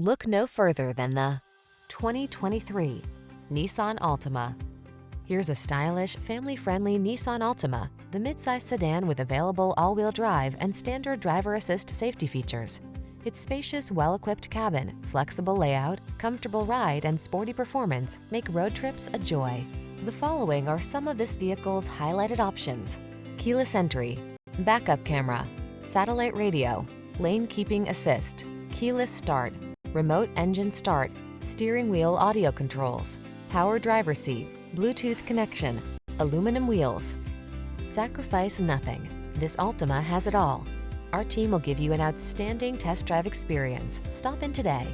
Look no further than the 2023 Nissan Altima. Here's a stylish, family-friendly Nissan Altima, the midsize sedan with available all-wheel drive and standard driver assist safety features. Its spacious, well-equipped cabin, flexible layout, comfortable ride, and sporty performance make road trips a joy. The following are some of this vehicle's highlighted options: keyless entry, backup camera, satellite radio, lane keeping assist, keyless start, remote engine start, steering wheel audio controls, power driver seat, Bluetooth connection, aluminum wheels. Sacrifice nothing. This Altima has it all. Our team will give you an outstanding test drive experience. Stop in today.